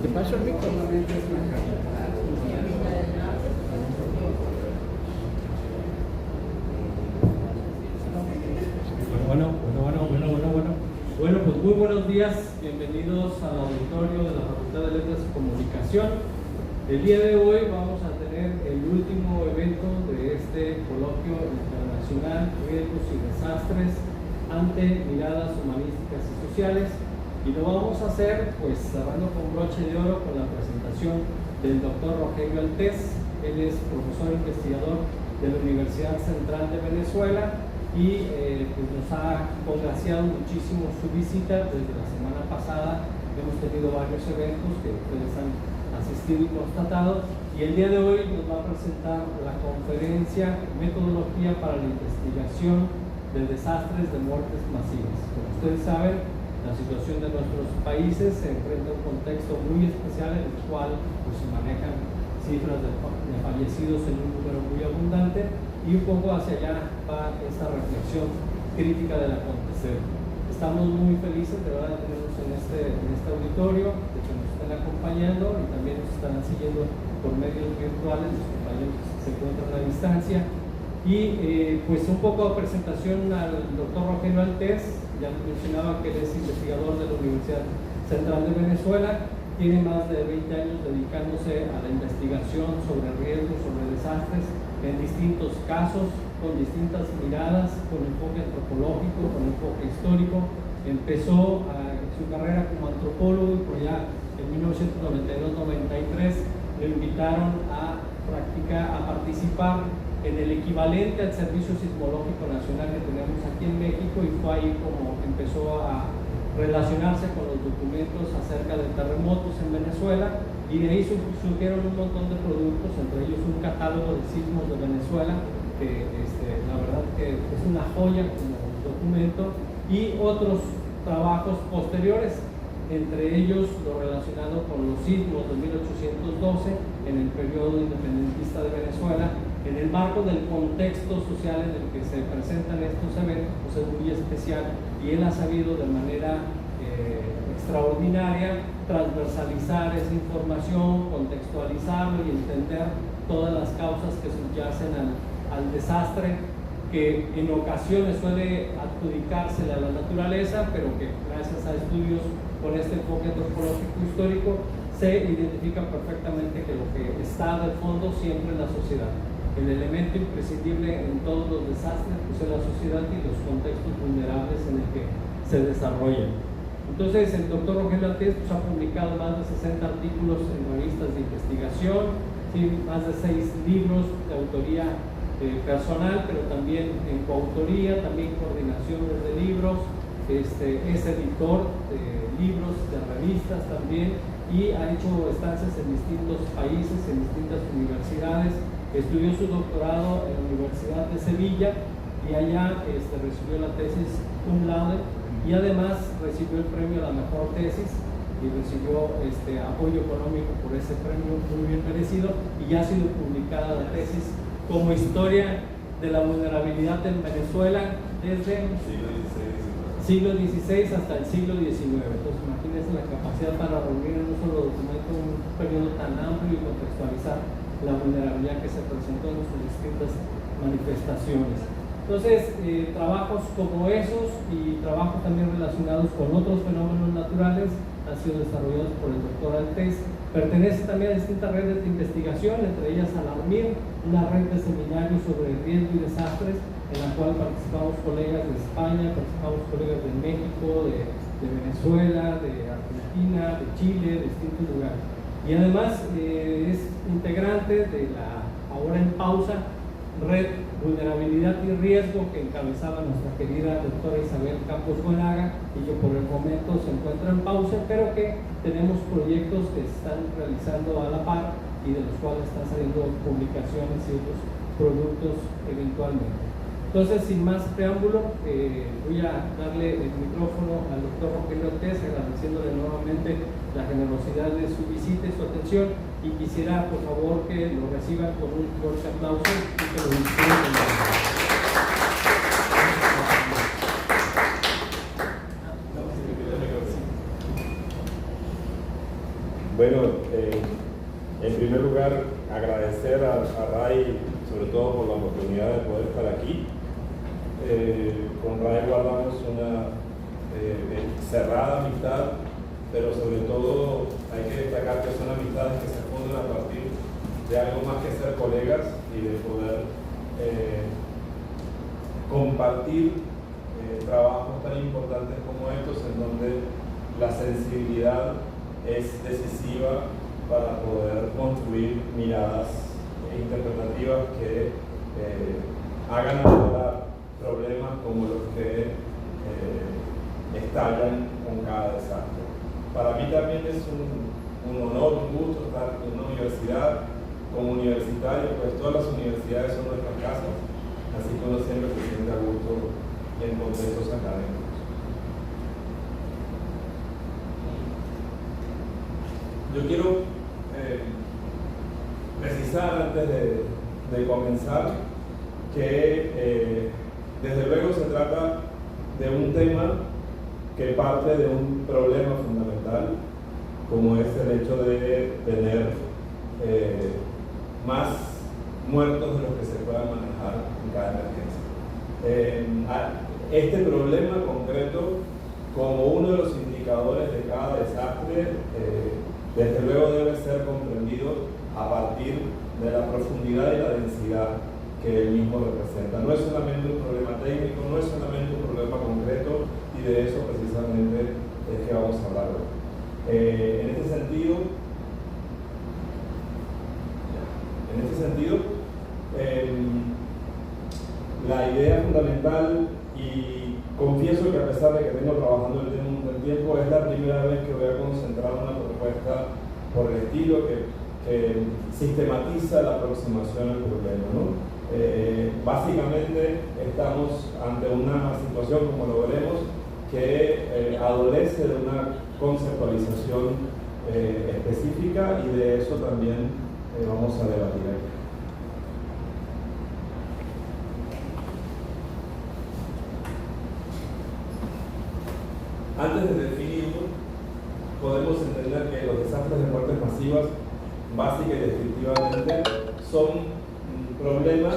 Te paso el micro. Bueno, pues muy buenos días, bienvenidos al auditorio de la Facultad de Letras y Comunicación. El día de hoy vamos a tener el último evento de este coloquio internacional, Riesgos y Desastres ante Miradas Humanísticas y Sociales, y lo vamos a hacer pues cerrando con broche de oro con la presentación del doctor Rogelio Altés. Él es profesor investigador de la Universidad Central de Venezuela y pues nos ha congraciado muchísimo su visita. Desde la semana pasada hemos tenido varios eventos que ustedes han asistido y constatado, y el día de hoy nos va a presentar la conferencia Metodología para la Investigación de Desastres de Muertes Masivas. Como ustedes saben, la situación de nuestros países se enfrenta a un contexto muy especial en el cual pues, se manejan cifras de fallecidos en un número muy abundante, y un poco hacia allá va esta reflexión crítica del acontecer. Estamos muy felices de verdad de tenerlos en este auditorio, de que nos estén acompañando y también nos están siguiendo por medios virtuales, los compañeros que se encuentran a distancia. Y pues un poco de presentación al doctor Rogelio Altés. Ya les mencionaba que él es investigador de la Universidad Central de Venezuela, tiene más de 20 años dedicándose a la investigación sobre riesgos, sobre desastres, en distintos casos, con distintas miradas, con enfoque antropológico, con enfoque histórico. Empezó su carrera como antropólogo y por allá en 1992-93 lo invitaron a participar en el equivalente al Servicio Sismológico Nacional que tenemos aquí en México, y fue ahí como empezó a relacionarse con los documentos acerca de terremotos en Venezuela, y de ahí surgieron un montón de productos, entre ellos un catálogo de sismos de Venezuela, que la verdad que es una joya como documento, y otros trabajos posteriores, entre ellos lo relacionado con los sismos de 1812 en el periodo independentista de Venezuela. En el marco del contexto social en el que se presentan estos eventos, pues es muy especial, y él ha sabido de manera extraordinaria transversalizar esa información, contextualizarlo y entender todas las causas que subyacen al desastre, que en ocasiones suele adjudicársele a la naturaleza, pero que gracias a estudios con este enfoque antropológico histórico se identifica perfectamente que lo que está de fondo siempre es la sociedad. El elemento imprescindible en todos los desastres pues, es la sociedad y los contextos vulnerables en el que se desarrollan. Entonces, el doctor Rogelio Altés pues, ha publicado más de 60 artículos en revistas de investigación, ¿sí? Más de 6 libros de autoría personal, pero también en coautoría, también coordinaciones de libros, es editor de libros, de revistas también, y ha hecho estancias en distintos países, en distintas universidades. Estudió su doctorado en la Universidad de Sevilla y allá recibió la tesis cum laude, y además recibió el premio a la mejor tesis y recibió apoyo económico por ese premio muy bien merecido, y ya ha sido publicada la tesis como historia de la vulnerabilidad en Venezuela desde siglo XVI hasta el siglo XIX. Entonces imagínense la capacidad para reunir en un solo documento un periodo tan amplio y contextualizar la vulnerabilidad que se presentó en sus distintas manifestaciones. Entonces, trabajos como esos y trabajos también relacionados con otros fenómenos naturales han sido desarrollados por el doctor Altés. Pertenece también a distintas redes de investigación, entre ellas Alarmir, una red de seminarios sobre riesgo y desastres, en la cual participamos colegas de España, participamos colegas de México, de Venezuela, de Argentina, de Chile, de distintos lugares. Y además es integrante de la ahora en pausa Red Vulnerabilidad y Riesgo, que encabezaba nuestra querida doctora Isabel Campos Buenaga, y que por el momento se encuentra en pausa, pero que tenemos proyectos que se están realizando a la par y de los cuales están saliendo publicaciones y otros productos eventualmente. Entonces, sin más preámbulo, voy a darle el micrófono al doctor Rogelio Altés, agradeciéndole nuevamente la generosidad de su visita y su atención, y quisiera, por favor, que lo reciban con un fuerte aplauso y que lo disfruten. Bueno, en primer lugar, agradecer a Ray, sobre todo por la oportunidad de poder estar aquí. Con Ray guardamos una cerrada amistad, pero sobre todo hay que destacar que son amistades que se fundan a partir de algo más que ser colegas y de poder compartir trabajos tan importantes como estos, en donde la sensibilidad es decisiva para poder construir miradas interpretativas que hagan abordar problemas como los que estallan con cada desastre. Para mí también es un honor, un gusto estar en una universidad. Como universitario, pues todas las universidades son nuestras casas, así que uno siempre se siente a gusto en contextos académicos. Yo quiero precisar antes de comenzar que desde luego se trata de un tema que parte de un problema fundamental, como es el hecho de tener más muertos de los que se puedan manejar en cada emergencia. Este problema concreto, como uno de los indicadores de cada desastre, desde luego debe ser comprendido a partir de la profundidad y la densidad que el mismo representa. No es solamente un problema técnico, no es solamente un problema concreto, y de eso precisamente es que vamos a hablar hoy. En este sentido, la idea fundamental, y confieso que a pesar de que vengo trabajando el tema un buen tiempo, es la primera vez que voy a concentrar una propuesta por el estilo que sistematiza la aproximación al problema, ¿no? Básicamente estamos ante una situación, como lo veremos, que adolece de una conceptualización específica, y de eso también vamos a debatir aquí. Antes de definirlo, podemos entender que los desastres de muertes masivas, básica y descriptivamente, son problemas,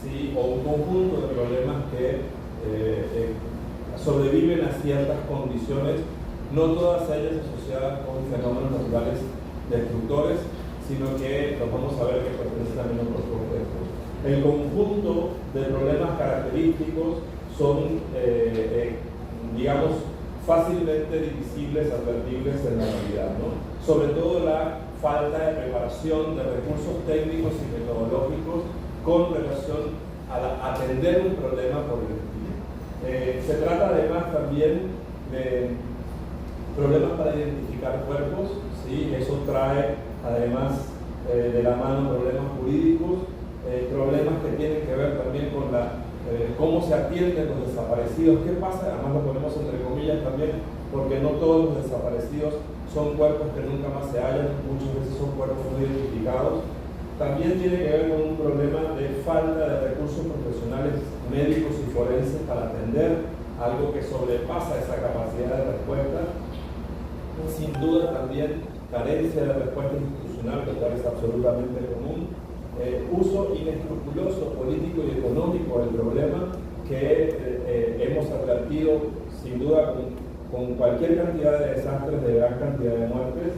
¿sí?, o un conjunto de problemas que sobreviven a ciertas condiciones, no todas ellas asociadas con fenómenos naturales destructores, sino que los vamos a ver que pertenecen también a otros contextos. El conjunto de problemas característicos son, digamos, fácilmente divisibles, advertibles en la realidad, ¿no? Sobre todo la falta de preparación de recursos técnicos y metodológicos con relación a atender un problema por el estilo. Se trata además también de problemas para identificar cuerpos, ¿sí? Eso trae además de la mano problemas jurídicos, problemas que tienen que ver también con cómo se atienden los desaparecidos. ¿Qué pasa? Además lo ponemos entre comillas también, porque no todos los desaparecidos son cuerpos que nunca más se hallan, muchas veces son cuerpos no identificados. También tiene que ver con un problema de falta de recursos profesionales médicos y forenses para atender algo que sobrepasa esa capacidad de respuesta. Sin duda también carencia de respuesta institucional, que es absolutamente común. Uso inescrupuloso político y económico del problema, que hemos advertido sin duda con cualquier cantidad de desastres, de gran cantidad de muertes.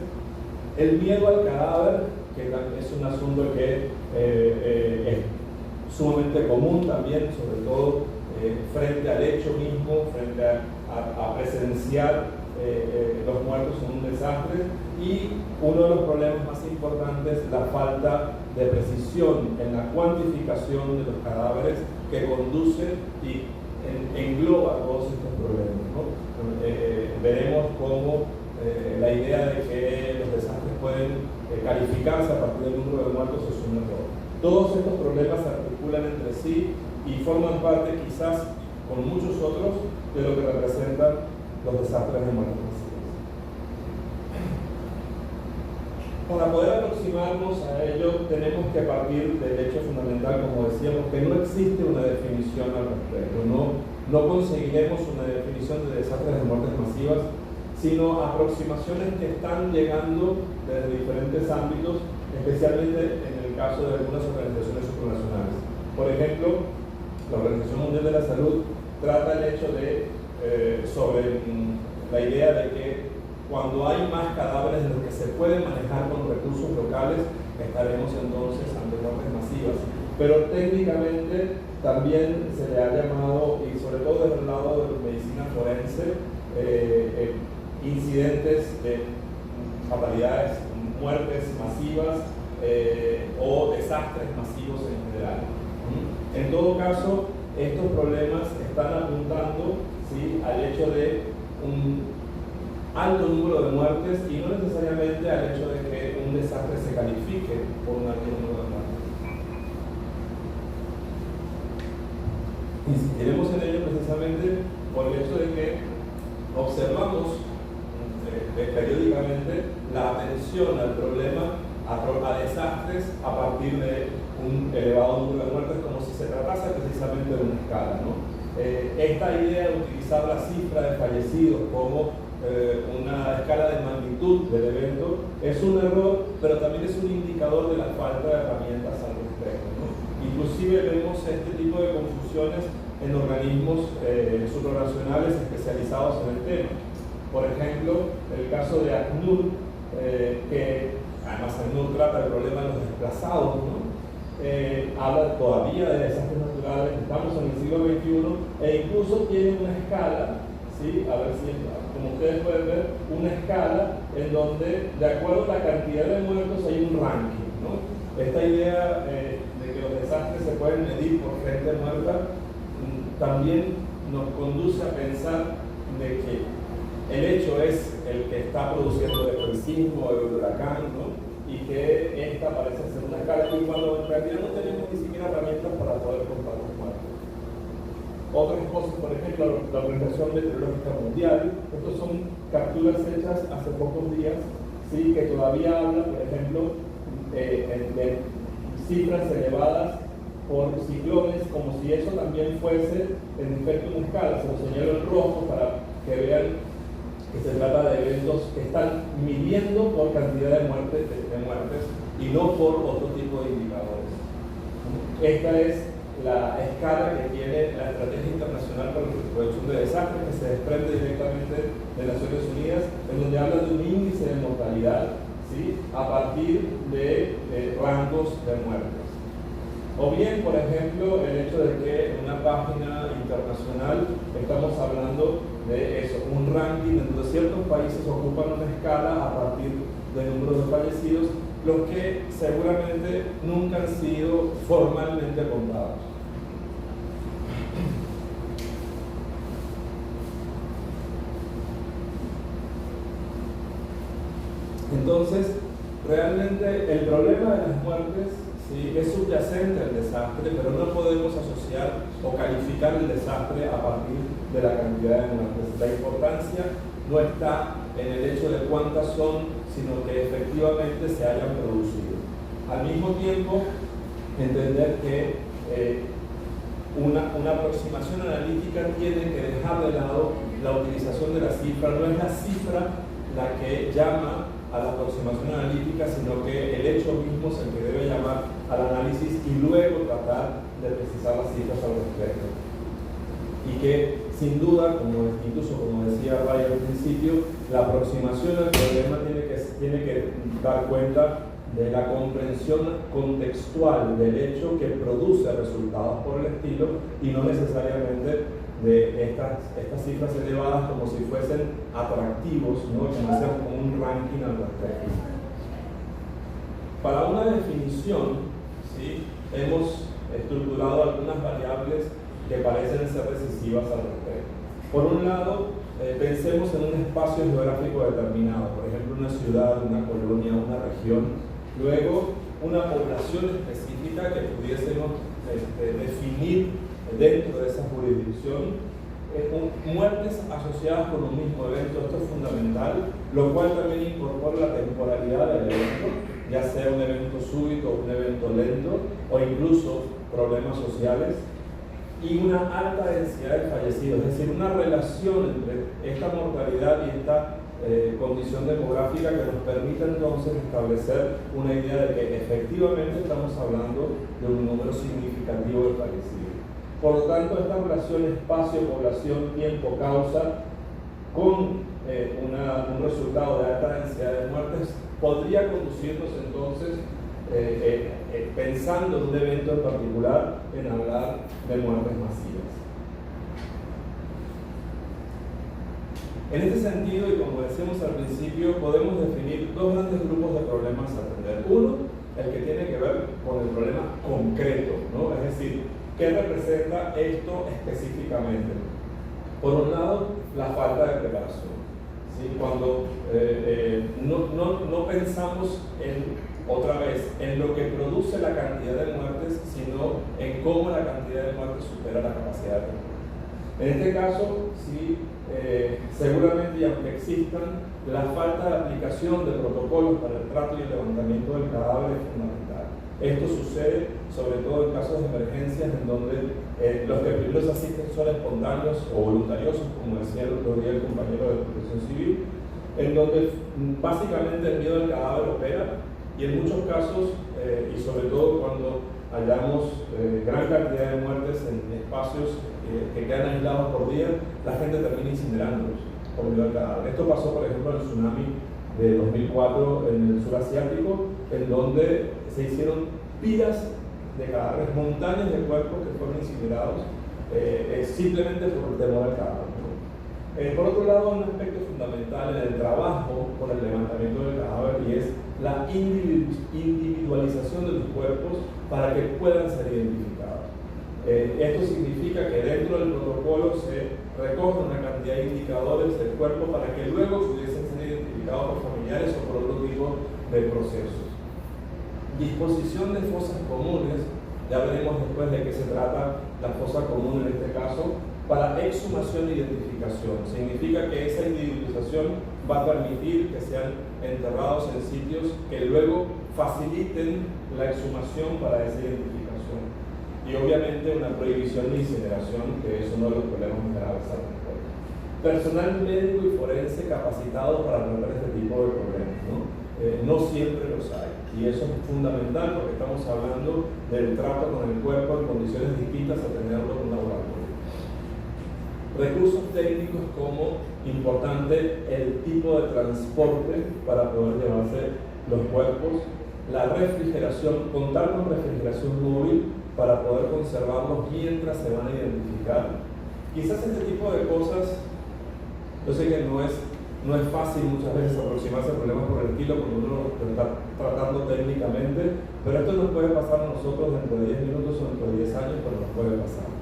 El miedo al cadáver, que es un asunto que es sumamente común también, sobre todo frente al hecho mismo, frente a presenciar los muertos en un desastre. Y uno de los problemas más importantes, la falta de precisión en la cuantificación de los cadáveres, que conduce y engloba todos estos problemas, ¿no? Veremos cómo la idea de que los desastres pueden calificarse a partir del número de muertos es un error. Todos estos problemas se articulan entre sí y forman parte, quizás con muchos otros, de lo que representan los desastres de muertes masivas. Para poder aproximarnos a ello, tenemos que partir del hecho fundamental, como decíamos, que no existe una definición al respecto. No conseguiremos una definición de desastres de muertes masivas sino aproximaciones que están llegando desde diferentes ámbitos, especialmente en el caso de algunas organizaciones supranacionales. Por ejemplo, la Organización Mundial de la Salud trata el hecho de, sobre la idea de que cuando hay más cadáveres de los que se pueden manejar con recursos locales, estaremos entonces ante muertes masivas. Pero técnicamente también se le ha llamado, y sobre todo desde el lado de la medicina forense, incidentes de fatalidades, muertes masivas o desastres masivos en general. En todo caso, estos problemas están apuntando, ¿sí?, al hecho de un alto número de muertes y no necesariamente al hecho de que un desastre se califique por un alto número de muertes. Insistiremos en ello precisamente por el hecho de que observamos periódicamente la atención al problema, a desastres a partir de un elevado número de muertes, como si se tratase precisamente de una escala, ¿no? Esta idea de utilizar la cifra de fallecidos como una escala de magnitud del evento es un error, pero también es un indicador de la falta de herramientas al respecto, ¿no? Inclusive vemos este tipo de confusiones en organismos supranacionales especializados en el tema. Por ejemplo, el caso de ACNUR, que además ACNUR trata el problema de los desplazados, ¿no? Habla todavía de desastres naturales, estamos en el siglo XXI, e incluso tiene una escala, ¿sí? A ver si, como ustedes pueden ver, una escala en donde, de acuerdo a la cantidad de muertos, hay un ranking, ¿no? Esta idea de que los desastres se pueden medir por gente muerta también nos conduce a pensar de que el hecho es el que está produciendo el sismo o el huracán, ¿no? Y que esta parece ser una escala, y cuando en realidad no tenemos ni siquiera herramientas para poder contar los muertos. Otras cosas, por ejemplo, la Organización Meteorológica Mundial, estos son capturas hechas hace pocos días, ¿sí?, que todavía hablan, por ejemplo, de cifras elevadas por ciclones, como si eso también fuese en efecto una escala. Se lo señalo en rojo para que vean que se trata de eventos que están midiendo por cantidad de muertes y no por otro tipo de indicadores. Esta es la escala que tiene la Estrategia Internacional para la Prevención de Desastres, que se desprende directamente de Naciones Unidas, en donde habla de un índice de mortalidad, ¿sí?, a partir de rangos de muertes. O bien, por ejemplo, el hecho de que en una página internacional estamos hablando de eso, un ranking en donde ciertos países ocupan una escala a partir del número de fallecidos, los que seguramente nunca han sido formalmente contados. Entonces, realmente el problema de las muertes, sí, es subyacente al desastre, pero no podemos asociar o calificar el desastre a partir de la cantidad de muertes. La importancia no está en el hecho de cuántas son, sino que efectivamente se hayan producido. Al mismo tiempo, entender que una aproximación analítica tiene que dejar de lado la utilización de la cifra. No es la cifra la que llama a la aproximación analítica, sino que el hecho mismo es el que debe llamar al análisis y luego tratar de precisar las cifras al respecto. Y que, sin duda, incluso como decía Ray al principio, la aproximación al problema tiene que dar cuenta de la comprensión contextual del hecho que produce resultados por el estilo y no necesariamente de estas cifras elevadas como si fuesen atractivos, ¿no?, como hacer un ranking al respecto. Para una definición, ¿sí?, hemos estructurado algunas variables que parecen ser decisivas al respecto. Por un lado, pensemos en un espacio geográfico determinado, por ejemplo una ciudad, una colonia, una región, luego una población específica que pudiésemos definir dentro de esa jurisdicción, muertes asociadas con un mismo evento. Esto es fundamental, lo cual también incorpora la temporalidad del evento, ya sea un evento súbito o un evento lento, o incluso problemas sociales. y una alta densidad de fallecidos, es decir, una relación entre esta mortalidad y esta condición demográfica que nos permite entonces establecer una idea de que efectivamente estamos hablando de un número significativo de fallecidos. Por lo tanto, esta relación espacio, población, tiempo, causa, con un resultado de alta densidad de muertes, podría conducirnos entonces, pensando en un evento en particular, en hablar de muertes masivas. En este sentido, y como decíamos al principio, podemos definir dos grandes grupos de problemas a atender. Uno, el que tiene que ver con el problema concreto, ¿no? Es decir, ¿qué representa esto específicamente? Por un lado, la falta de preparación. ¿Sí? Cuando no pensamos otra vez en lo que produce la cantidad de muertes, sino en cómo la cantidad de muertes supera la capacidad de control. En este caso, sí, seguramente, y aunque existan, la falta de aplicación de protocolos para el trato y el levantamiento del cadáver es fundamental. Esto sucede sobre todo en casos de emergencias en donde los que primero asisten son espontáneos o voluntariosos, como decía el otro día el compañero de Protección Civil, en donde básicamente el miedo al cadáver opera, y en muchos casos, y sobre todo cuando hallamos gran cantidad de muertes en espacios que quedan aislados por día, la gente termina incinerándolos por miedo al cadáver. Esto pasó, por ejemplo, en el tsunami de 2004 en el sur asiático, en donde se hicieron pilas de cadáveres, montañas de cuerpos que fueron incinerados simplemente por el temor al cadáver. Por otro lado, un aspecto fundamental en el trabajo con el levantamiento del cadáver, y es la individualización de los cuerpos para que puedan ser identificados. Esto significa que dentro del protocolo se recoge una cantidad de indicadores del cuerpo para que luego pudiesen ser identificados por familiares o por otro tipo de procesos. Disposición de fosas comunes, ya veremos después de qué se trata la fosa común en este caso, para exhumación e identificación. Significa que esa individualización va a permitir que sean enterrados en sitios que luego faciliten la exhumación para esa identificación. Y obviamente una prohibición de incineración, que es uno de los problemas más graves al respecto. Personal médico y forense capacitado para tratar este tipo de problemas, ¿no? No siempre los hay, y eso es fundamental porque estamos hablando del trato con el cuerpo en condiciones distintas a tenerlo en un laboratorio. Recursos técnicos como importante el tipo de transporte para poder llevarse los cuerpos, la refrigeración, contar con refrigeración móvil para poder conservarlos mientras se van a identificar. Quizás este tipo de cosas, yo sé que no es fácil muchas veces aproximarse a problemas por el estilo cuando uno lo está tratando técnicamente, pero esto nos puede pasar a nosotros dentro de 10 minutos o dentro de 10 años, pero nos puede pasar.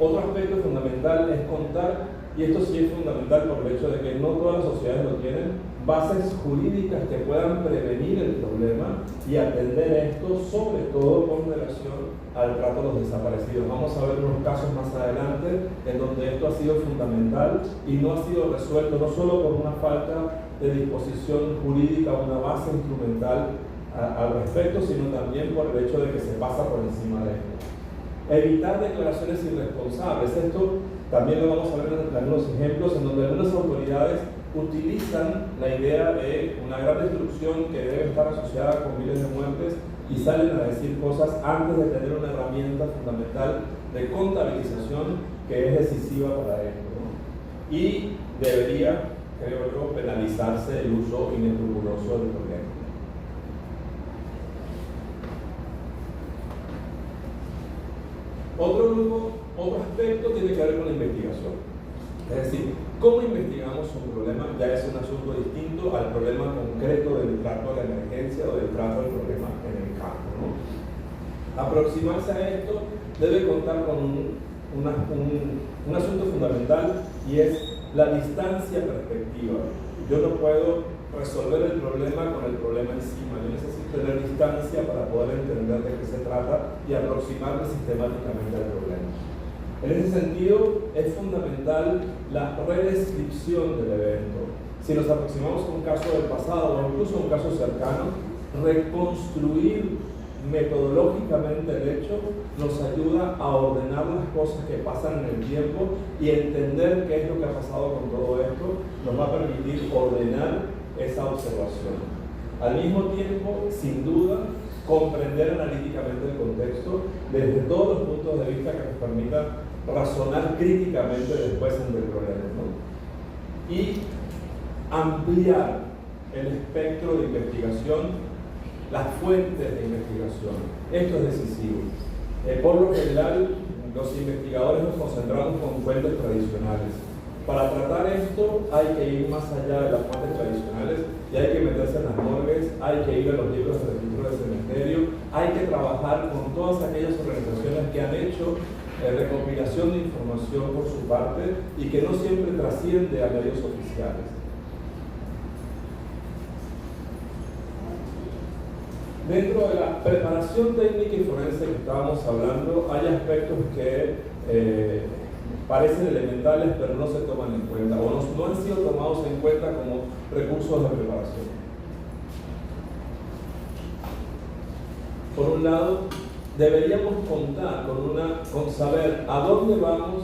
Otro aspecto fundamental es contar, y esto sí es fundamental por el hecho de que no todas las sociedades lo tienen, bases jurídicas que puedan prevenir el problema y atender esto, sobre todo con relación al trato de los desaparecidos. Vamos a ver unos casos más adelante en donde esto ha sido fundamental y no ha sido resuelto, no solo por una falta de disposición jurídica, una base instrumental al respecto, sino también por el hecho de que se pasa por encima de esto. Evitar declaraciones irresponsables. Esto también lo vamos a ver en algunos ejemplos en donde algunas autoridades utilizan la idea de una gran destrucción que debe estar asociada con miles de muertes y salen a decir cosas antes de tener una herramienta fundamental de contabilización que es decisiva para esto, ¿no? Y debería, creo yo, penalizarse el uso inescrupuloso del problema. Otro aspecto tiene que ver con la investigación. Es decir, cómo investigamos un problema ya es un asunto distinto al problema concreto del trato de la emergencia o del trato del problema en el campo, ¿no? Aproximarse a esto debe contar con un asunto fundamental, y es la distancia perspectiva. Yo no puedo resolver el problema con el problema encima. Yo necesito tener distancia para poder entender de qué se trata y aproximarme sistemáticamente al problema. En ese sentido, es fundamental la redescripción del evento. Si nos aproximamos a un caso del pasado o incluso a un caso cercano, reconstruir metodológicamente el hecho nos ayuda a ordenar las cosas que pasan en el tiempo y entender qué es lo que ha pasado con todo esto nos va a permitir ordenar esa observación. Al mismo tiempo, sin duda, comprender analíticamente el contexto desde todos los puntos de vista que nos permitan razonar críticamente después ante el problema, ¿no? Y ampliar el espectro de investigación, las fuentes de investigación. Esto es decisivo. Por lo general, los investigadores nos concentramos con fuentes tradicionales. Para tratar esto hay que ir más allá de las fuentes tradicionales y hay que meterse en las morgues, hay que ir a los libros de registro del cementerio, hay que trabajar con todas aquellas organizaciones que han hecho recopilación de información por su parte y que no siempre trasciende a medios oficiales. Dentro de la preparación técnica y forense que estábamos hablando, hay aspectos que parecen elementales pero no se toman en cuenta o no han sido tomados en cuenta como recursos de preparación. Por un lado, deberíamos contar con saber a dónde vamos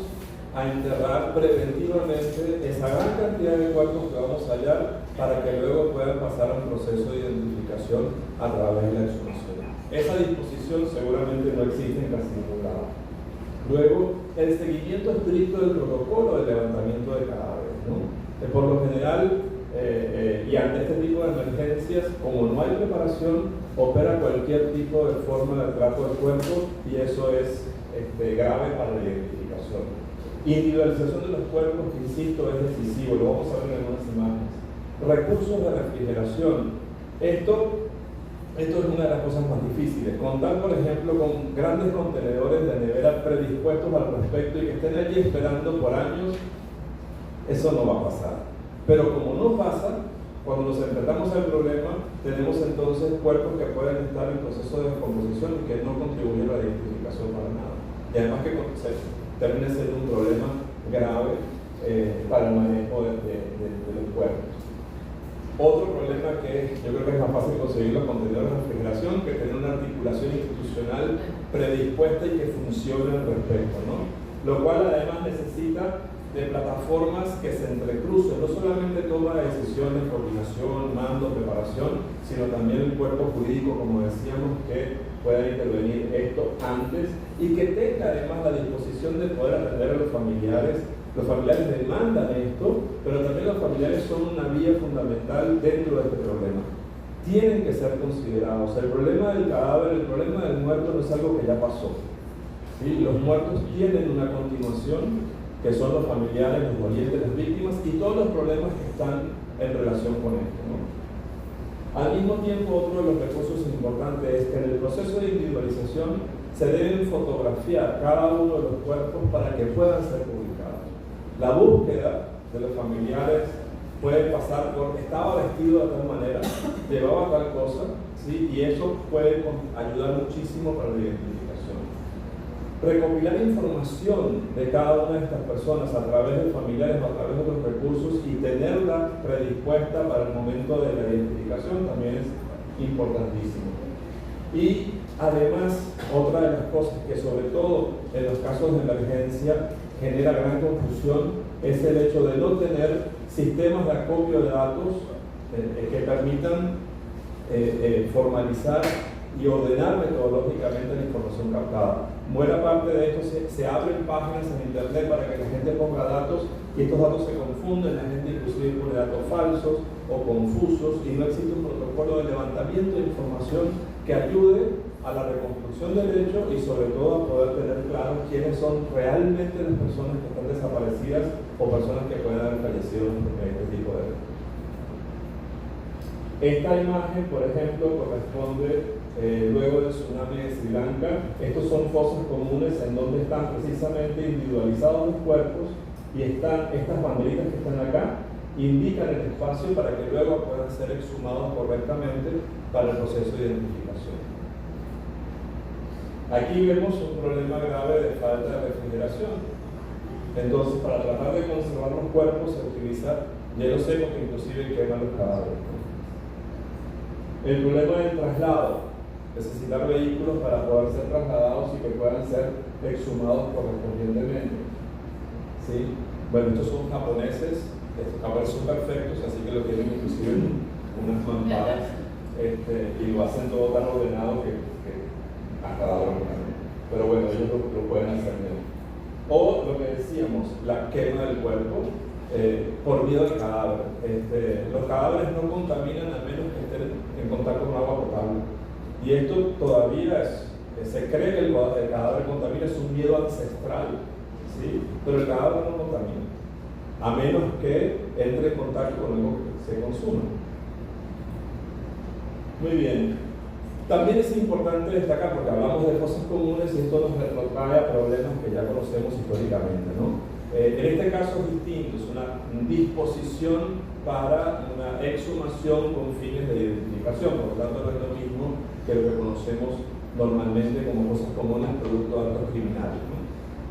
a enterrar preventivamente esa gran cantidad de cuerpos que vamos a hallar para que luego puedan pasar a un proceso de identificación a través de la exhumación. Esa disposición seguramente no existe en casi ningún lado. Luego, el seguimiento estricto del protocolo de levantamiento de cadáveres, ¿no? Por lo general, y ante este tipo de emergencias, como no hay preparación, opera cualquier tipo de forma de trato del cuerpo y eso es grave para la identificación. Individualización de los cuerpos, que insisto, es decisivo, lo vamos a ver en algunas imágenes. Recursos de refrigeración. Esto es una de las cosas más difíciles. Contar, por ejemplo, con grandes contenedores de nevera predispuestos al respecto y que estén allí esperando por años, eso no va a pasar. Pero como no pasa, cuando nos enfrentamos al problema, tenemos entonces cuerpos que pueden estar en proceso de descomposición y que no contribuyen a la identificación para nada. Y además que termina siendo un problema grave para el manejo de los cuerpos. Otro problema que yo creo que es más fácil conseguir los contenedores de refrigeración que tener una articulación institucional predispuesta y que funcione al respecto, ¿no? Lo cual además necesita de plataformas que se entrecrucen, no solamente toma de decisiones, coordinación, mando, preparación, sino también el cuerpo jurídico, como decíamos, que pueda intervenir esto antes y que tenga además la disposición de poder atender a los familiares. Los familiares demandan esto, pero también los familiares son una vía fundamental dentro de este problema. Tienen que ser considerados. El problema del cadáver, el problema del muerto no es algo que ya pasó. ¿Sí? Los muertos tienen una continuación, que son los familiares, los dolientes, las víctimas y todos los problemas que están en relación con esto, ¿no? Al mismo tiempo, otro de los recursos importantes es que en el proceso de individualización se deben fotografiar cada uno de los cuerpos para que puedan ser publicados. La búsqueda de los familiares puede pasar por estaba vestido de tal manera, llevaba tal cosa, ¿sí? Y eso puede ayudar muchísimo para la identificación. Recopilar información de cada una de estas personas a través de familiares o a través de otros recursos y tenerla predispuesta para el momento de la identificación también es importantísimo. Y además, otra de las cosas que sobre todo en los casos de emergencia genera gran confusión es el hecho de no tener sistemas de acopio de datos que permitan formalizar y ordenar metodológicamente la información captada. Buena parte de esto se abren páginas en internet para que la gente ponga datos y estos datos se confunden, la gente inclusive pone datos falsos o confusos y no existe un protocolo de levantamiento de información que ayude a la reconstrucción del hecho y sobre todo a poder tener claro quiénes son realmente las personas que están desaparecidas o personas que pueden haber fallecido en este tipo de eventos. Esta imagen, por ejemplo, corresponde luego del tsunami de Sri Lanka. Estos son fosas comunes en donde están precisamente individualizados los cuerpos y están estas banderitas que están acá, indican el espacio para que luego puedan ser exhumados correctamente para el proceso de identificación. Aquí vemos un problema grave de falta de refrigeración. Entonces, para tratar de conservar los cuerpos se utiliza hielo seco que inclusive quema los cadáveres. El problema del traslado. necesitar vehículos para poder ser trasladados y que puedan ser exhumados correspondientemente. ¿Sí? Bueno, estos son japoneses, son perfectos, así que lo tienen inclusive en unas mamparas y lo hacen todo tan ordenado que hasta la broma. Pero bueno, ellos lo pueden hacer bien. O lo que decíamos, la quema del cuerpo por miedo al cadáver. Los cadáveres no contaminan a menos que estén en contacto con agua potable. Y esto todavía se cree que el cadáver contamina, es un miedo ancestral, ¿sí? Pero el cadáver no contamina, a menos que entre en contacto con algo que se consuma. Muy bien. También es importante destacar, porque hablamos de cosas comunes y esto nos trae a problemas que ya conocemos históricamente, ¿no? En este caso es distinto, es una disposición para una exhumación con fines de identificación, por lo tanto no es lo mismo que lo que conocemos normalmente como cosas comunes producto de actos criminales, ¿no?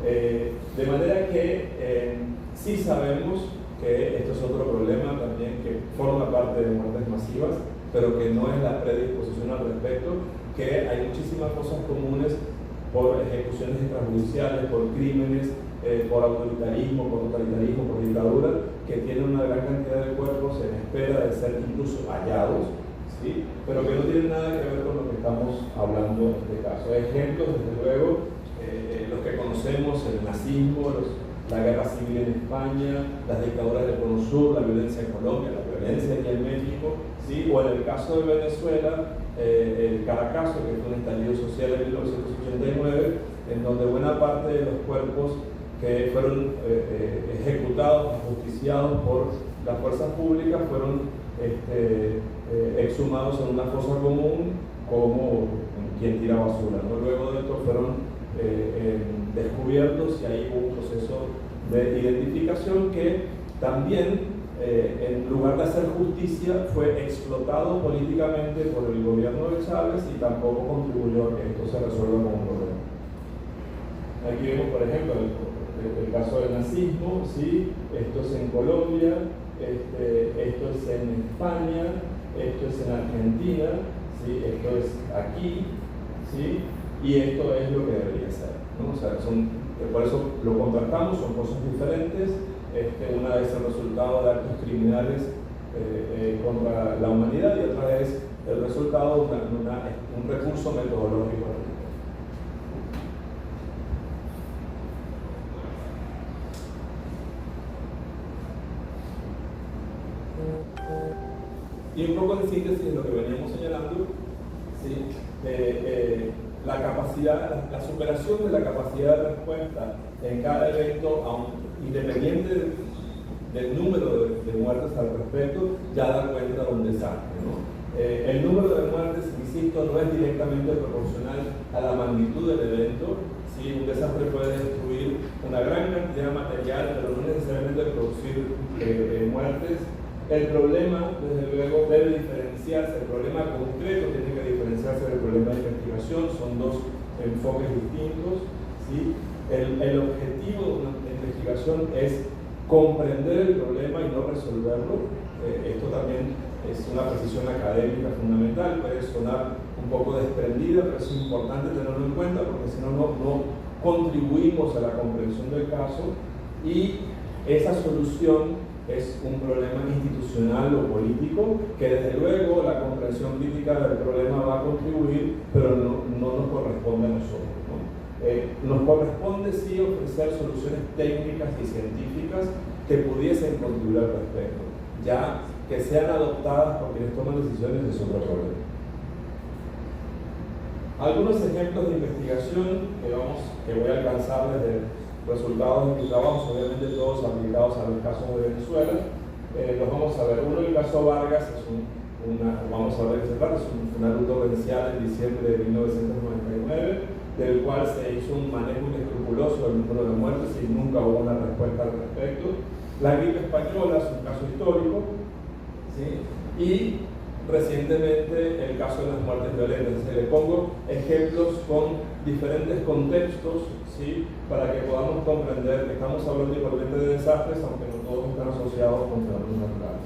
De manera que sí sabemos que esto es otro problema también que forma parte de muertes masivas, pero que no es la predisposición al respecto, que hay muchísimas cosas comunes por ejecuciones extrajudiciales, por crímenes, por autoritarismo, por totalitarismo, por dictadura, que tienen una gran cantidad de cuerpos en espera de ser incluso hallados, ¿sí? Pero que no tienen nada que ver con lo que estamos hablando en este caso. Ejemplos, desde luego, los que conocemos, el nazismo, la guerra civil en España, las dictaduras del Cono Sur, la violencia en Colombia, la violencia aquí en México, ¿sí? O en el caso de Venezuela, el Caracazo, que fue un estallido social en 1989, en donde buena parte de los cuerpos que fueron ejecutados, ajusticiados por las fuerzas públicas, fueron exhumados en una fosa común como quien tira basura, ¿no? Luego de esto fueron descubiertos y ahí hubo un proceso de identificación que también, en lugar de hacer justicia, fue explotado políticamente por el gobierno de Chávez y tampoco contribuyó a que esto se resuelva como un problema. Aquí vemos, por ejemplo, el caso del nazismo, ¿sí? Esto es en Colombia, esto es en España, esto es en Argentina, ¿sí? Esto es aquí, ¿sí? Y esto es lo que debería ser, ¿no? O sea, por eso lo contrastamos, son cosas diferentes. Una es el resultado de actos criminales contra la humanidad y otra es el resultado de un recurso metodológico. Y un poco de síntesis de lo que veníamos señalando, ¿sí? La capacidad, la superación de la capacidad de respuesta en cada evento, independiente del número de muertes al respecto, ya da cuenta de un desastre, ¿no? El número de muertes, insisto, no es directamente proporcional a la magnitud del evento. ¿Sí? Un desastre puede destruir una gran cantidad de material, pero no necesariamente producir muertes. El problema, desde luego, debe diferenciarse. El problema concreto tiene que diferenciarse del problema de investigación. Son dos enfoques distintos, ¿sí? El objetivo de una investigación es comprender el problema y no resolverlo. Esto también es una precisión académica fundamental. Puede sonar un poco desprendida, pero es importante tenerlo en cuenta porque si no, no contribuimos a la comprensión del caso, y esa solución es un problema institucional o político que desde luego la comprensión crítica del problema va a contribuir, pero no nos corresponde a nosotros, ¿no? Nos corresponde sí ofrecer soluciones técnicas y científicas que pudiesen contribuir al respecto. Ya que sean adoptadas por quienes toman decisiones es otro problema. Algunos ejemplos de investigación que voy a alcanzar desde resultados de mis trabajos, obviamente todos aplicados a los casos de Venezuela. Los vamos a ver. Uno, el caso Vargas, vamos a ver qué se trata, es una luta torrencial en diciembre de 1999, del cual se hizo un manejo inescrupuloso del número de muertes y nunca hubo una respuesta al respecto. La gripe española es un caso histórico, ¿sí? Y recientemente el caso de las muertes violentas. Le pongo ejemplos con diferentes contextos, ¿sí? Para que podamos comprender que estamos hablando igualmente de desastres, aunque no todos están asociados con fenómenos naturales.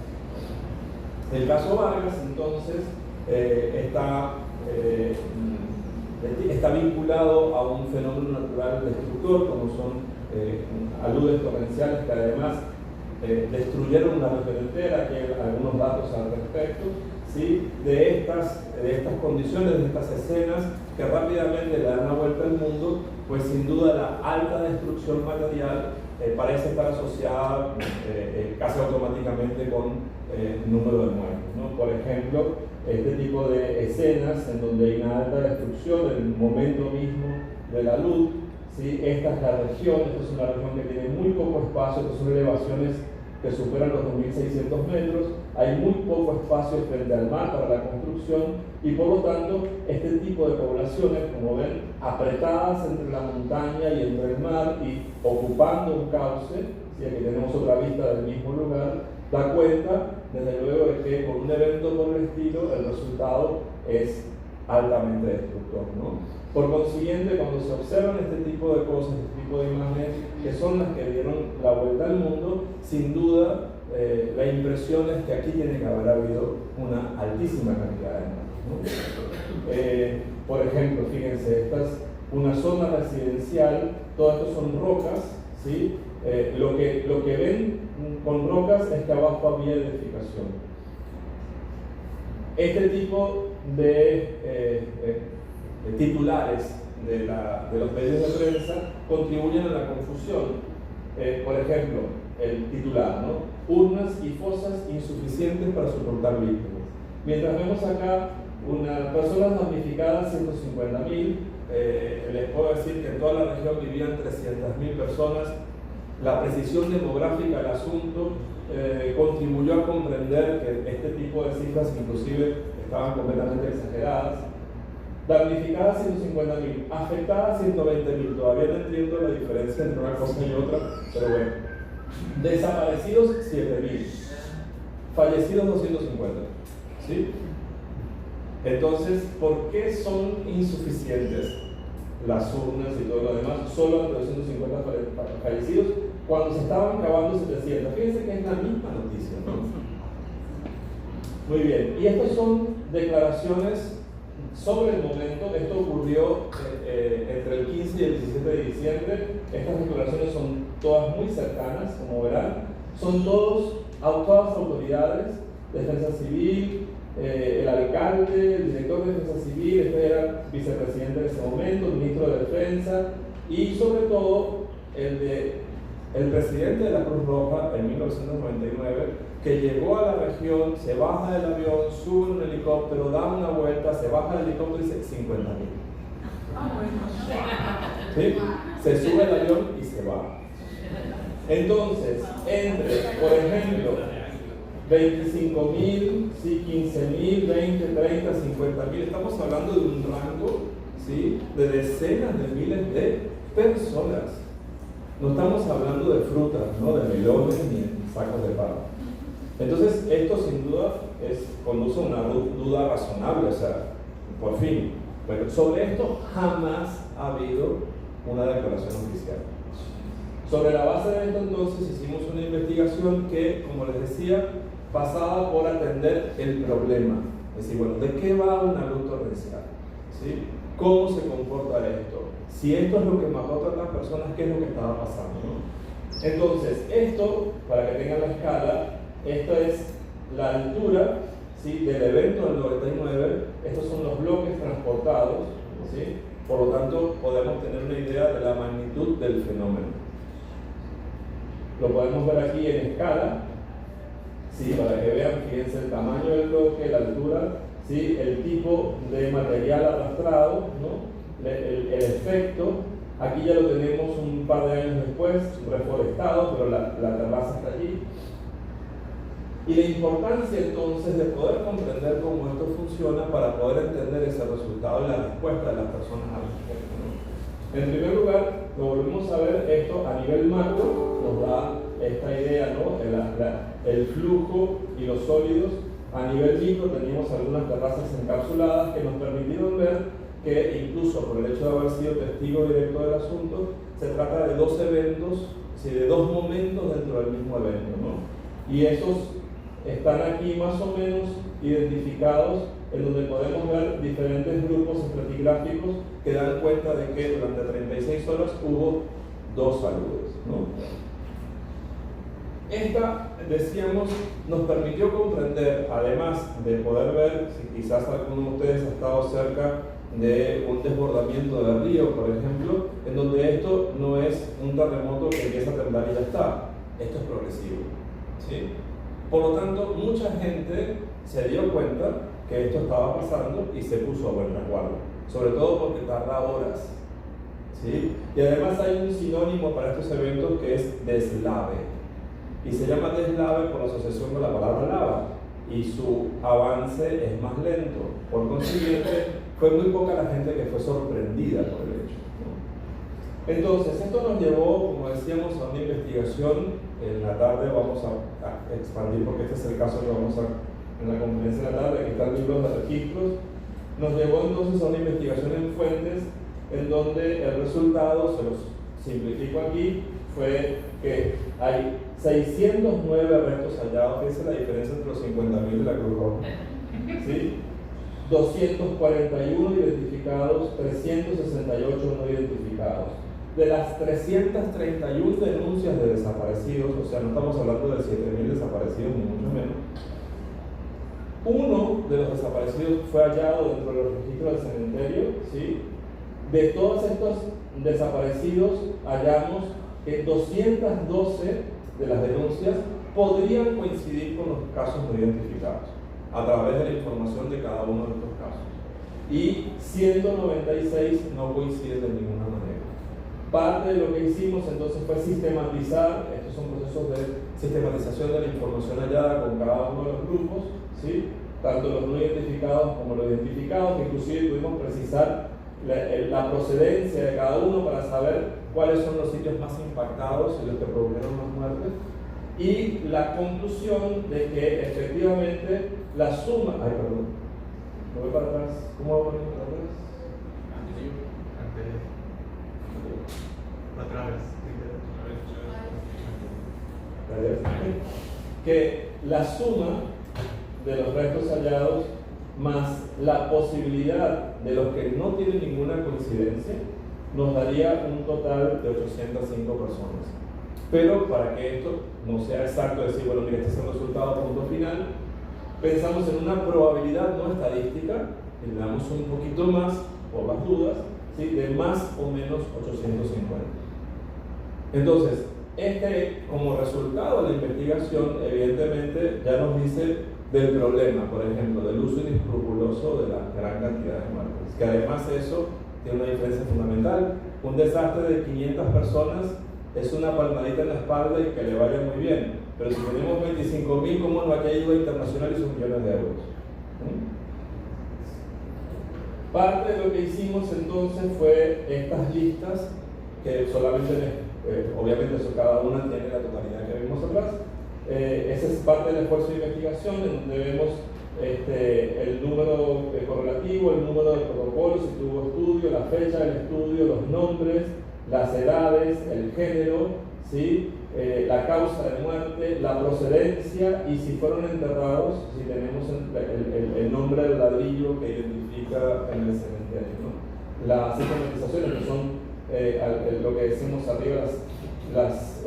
El caso Vargas, entonces, está está vinculado a un fenómeno natural destructor, como son aludes torrenciales que además destruyeron una región entera. Aquí hay algunos datos al respecto, ¿sí? de estas condiciones, de estas escenas que rápidamente le dan la vuelta al mundo, pues sin duda la alta destrucción material parece estar asociada casi automáticamente con número de muertos, ¿no? Por ejemplo, este tipo de escenas en donde hay una alta destrucción en el momento mismo de la luz, ¿sí? Esta es la región, esta es una región que tiene muy poco espacio, estas son elevaciones que superan los 2.600 metros, hay muy poco espacio frente al mar para la construcción y por lo tanto este tipo de poblaciones, como ven, apretadas entre la montaña y entre el mar y ocupando un cauce, si aquí tenemos otra vista del mismo lugar, da cuenta desde luego de que con un evento por el estilo el resultado es altamente destructor, ¿no? Por consiguiente, cuando se observan este tipo de cosas, este tipo de imágenes, que son las que dieron la vuelta al mundo, sin duda la impresión es que aquí tiene que haber habido una altísima cantidad de muertos, ¿no? Por ejemplo, fíjense, esta es una zona residencial, todo esto son rocas, ¿sí? Lo que ven con rocas es que abajo había edificación. Este tipo de titulares de los medios de prensa contribuyen a la confusión. Por ejemplo, el titular, ¿no? Urnas y fosas insuficientes para soportar víctimas. Mientras vemos acá personas damnificadas 150.000, les puedo decir que en toda la región vivían 300.000 personas. La precisión demográfica del asunto contribuyó a comprender que este tipo de cifras inclusive estaban completamente exageradas. Damnificadas 150.000, afectadas 120.000, todavía no entiendo la diferencia entre una cosa y otra, pero bueno. Desaparecidos 7.000, fallecidos 250, ¿sí? Entonces, ¿por qué son insuficientes las urnas y todo lo demás? Solo entre 250 fallecidos cuando se estaban cavando 700. Fíjense que es la misma noticia, ¿no? Muy bien, y estas son declaraciones sobre el momento. Esto ocurrió entre el 15 y el 17 de diciembre. Estas declaraciones son todas muy cercanas, como verán. Son todas autoridades, Defensa Civil, el alcalde, el director de Defensa Civil, este era vicepresidente en ese momento, el ministro de Defensa y sobre todo el presidente de la Cruz Roja en 1999, que llegó a la región, se baja del avión, sube en un helicóptero, da una vuelta, se baja del helicóptero y dice 50.000. ¿Sí? Se sube al avión y se va. Entonces, entre, por ejemplo, 25.000, sí, 15.000, 20, 30, 50.000, estamos hablando de un rango, ¿sí?, de decenas de miles de personas. No estamos hablando de frutas, ¿no?, de melones ni de sacos de papa. Entonces, esto sin duda conduce a una duda razonable, o sea, por fin. Pero sobre esto jamás ha habido una declaración oficial. Sobre la base de esto, entonces, hicimos una investigación que, como les decía, pasaba por atender el problema. Es decir, bueno, ¿de qué va una luz torrencial? ¿Sí? ¿Cómo se comporta esto? Si esto es lo que mató a tantas personas, ¿qué es lo que estaba pasando, ¿no? Entonces, esto, para que tengan la escala, esta es la altura, ¿sí?, del evento del 99. Estos son los bloques transportados, ¿sí? Por lo tanto, podemos tener una idea de la magnitud del fenómeno. Lo podemos ver aquí en escala, ¿sí?, para que vean, fíjense el tamaño del bloque, la altura, ¿sí?, el tipo de material arrastrado, ¿no?, el efecto. Aquí ya lo tenemos un par de años después, reforestado, pero la terraza está allí. Y la importancia entonces de poder comprender cómo esto funciona para poder entender ese resultado y la respuesta de las personas al respecto, ¿no? En primer lugar, lo volvemos a ver esto a nivel macro, nos da esta idea, ¿no?, el flujo y los sólidos. A nivel micro teníamos algunas terrazas encapsuladas que nos permitieron ver que incluso por el hecho de haber sido testigo directo del asunto, se trata de dos eventos, ¿sí?, de dos momentos dentro del mismo evento, ¿no? Y esos están aquí más o menos identificados en donde podemos ver diferentes grupos estratigráficos que dan cuenta de que durante 36 horas hubo 2 saludes, ¿no? Esta, decíamos, nos permitió comprender, además de poder ver, si quizás alguno de ustedes ha estado cerca de un desbordamiento del río, por ejemplo, en donde esto no es un terremoto que empieza a temblar y ya está, esto es progresivo, ¿sí? Por lo tanto, mucha gente se dio cuenta que esto estaba pasando y se puso a buen resguardo, sobre todo porque tarda horas, ¿sí? Y además hay un sinónimo para estos eventos que es deslave, y se llama deslave por asociación con la palabra lava, y su avance es más lento. Por consiguiente, fue muy poca la gente que fue sorprendida por el hecho, ¿no? Entonces, esto nos llevó, como decíamos, a una investigación. En la tarde vamos a expandir, porque este es el caso que vamos a, en la conferencia de la tarde, que están libros de registros. Nos llevó entonces a una investigación en fuentes, en donde el resultado, se los simplifico aquí, fue que hay 609 restos hallados. Esa es la diferencia entre los 50.000 de la Cruz Roja, ¿sí? 241 identificados, 368 no identificados. De las 331 denuncias de desaparecidos, o sea, no estamos hablando de 7.000 desaparecidos, ni mucho menos, uno de los desaparecidos fue hallado dentro de los registros del cementerio, ¿sí? De todos estos desaparecidos, hallamos que 212 de las denuncias podrían coincidir con los casos no identificados a través de la información de cada uno de estos casos, y 196 no coinciden de ninguna manera. Parte de lo que hicimos entonces fue sistematizar. Estos son procesos de sistematización de la información hallada con cada uno de los grupos, ¿sí? Tanto los no identificados como los identificados, que inclusive pudimos precisar la procedencia de cada uno para saber cuáles son los sitios más impactados y los que produjeron más muertes, y la conclusión de que efectivamente la suma... Ay, perdón, me voy para atrás. ¿Cómo voy para atrás? Que la suma de los restos hallados más la posibilidad de los que no tienen ninguna coincidencia nos daría un total de 805 personas. Pero para que esto no sea exacto, decir, bueno, mira, este es el resultado, punto final, pensamos en una probabilidad no estadística, y le damos un poquito más, por las dudas, ¿sí? De más o menos 850. Entonces, como resultado de la investigación, evidentemente ya nos dice del problema, por ejemplo, del uso inescrupuloso de la gran cantidad de muertes, que además eso tiene una diferencia fundamental. Un desastre de 500 personas es una palmadita en la espalda y que le vaya muy bien, pero si tenemos 25.000, ¿cómo no hay ayuda internacional y sus millones de euros? Parte de lo que hicimos entonces fue estas listas, que solamente, obviamente eso cada una tiene la totalidad que vimos atrás. Esa es parte del esfuerzo de investigación, en donde vemos el número correlativo, el número de protocolos, si tuvo estudio, la fecha del estudio, los nombres, las edades, el género, ¿sí? La causa de muerte, la procedencia, y si fueron enterrados, si tenemos el nombre del ladrillo que identifica en el cementerio, ¿no? Las sistematizaciones, que son lo que decimos arriba, las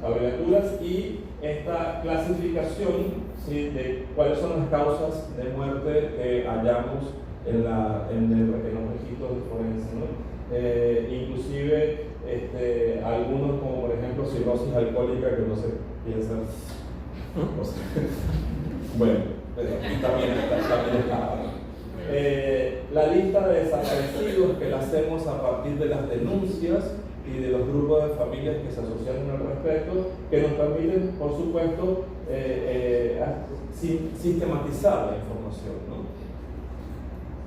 abreviaturas, y esta clasificación, ¿sí? De cuáles son las causas de muerte que hallamos en los registros de forense, ¿no? Inclusive algunos, como por ejemplo cirrosis alcohólica, que no se piensa, o sea, bueno, también está. La lista de desaparecidos, que la hacemos a partir de las denuncias y de los grupos de familias que se asociaron al respecto, que nos permiten, por supuesto, sistematizar la información, ¿no?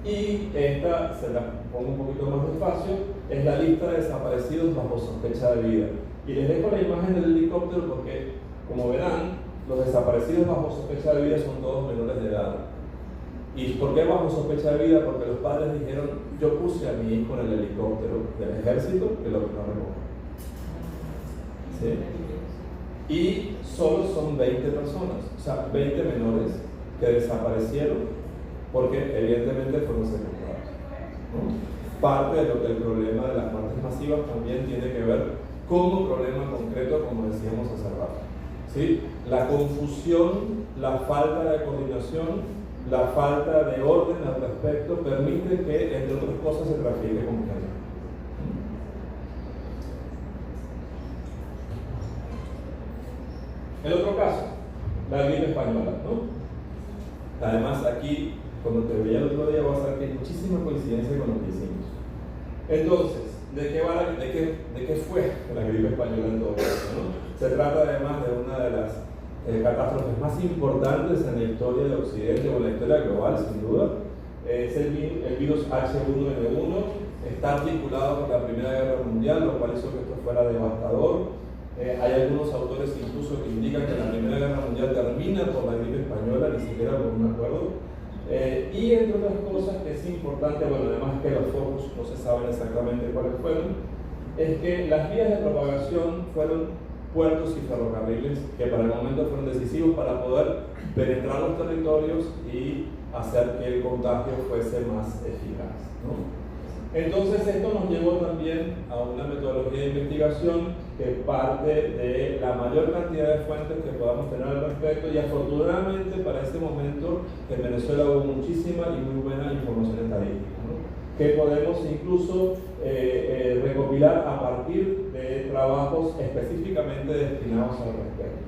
Y esta, se la pongo un poquito más despacio, es la lista de desaparecidos bajo sospecha de vida. Y les dejo la imagen del helicóptero porque, como verán, los desaparecidos bajo sospecha de vida son todos menores de edad. ¿Y por qué bajo sospecha de vida? Porque los padres dijeron, yo puse a mi hijo en el helicóptero del ejército, que lo que no recoge. ¿Sí? Y solo son 20 personas, o sea, 20 menores que desaparecieron porque evidentemente fueron secuestrados, ¿no? Parte de lo que el problema de las muertes masivas también tiene que ver con un problema concreto, como decíamos hace rato, ¿sí? La confusión, la falta de coordinación, la falta de orden al respecto permite que, entre otras cosas, se trafique con gente. El otro caso, la gripe española, ¿no? Además, aquí, cuando te veía el otro día, vas a ver que hay muchísima coincidencia con lo que hicimos. Entonces, ¿de qué fue la gripe española en todo esto, ¿no? Se trata además de una de las catástrofes más importantes en la historia de Occidente o en la historia global, sin duda. Es el virus H1N1, está articulado con la Primera Guerra Mundial, lo cual hizo que esto fuera devastador. Hay algunos autores incluso que indican que la Primera Guerra Mundial termina por la gripe española, ni siquiera por un acuerdo. Y entre otras cosas que es importante, bueno, además que los focos no se saben exactamente cuáles fueron, es que las vías de propagación fueron puertos y ferrocarriles que para el momento fueron decisivos para poder penetrar los territorios y hacer que el contagio fuese más eficaz, ¿no? Entonces esto nos llevó también a una metodología de investigación que parte de la mayor cantidad de fuentes que podamos tener al respecto, y afortunadamente para este momento en Venezuela hubo muchísima y muy buena información estadística, ¿no? Que podemos incluso recopilar a partir de trabajos específicamente destinados al respecto.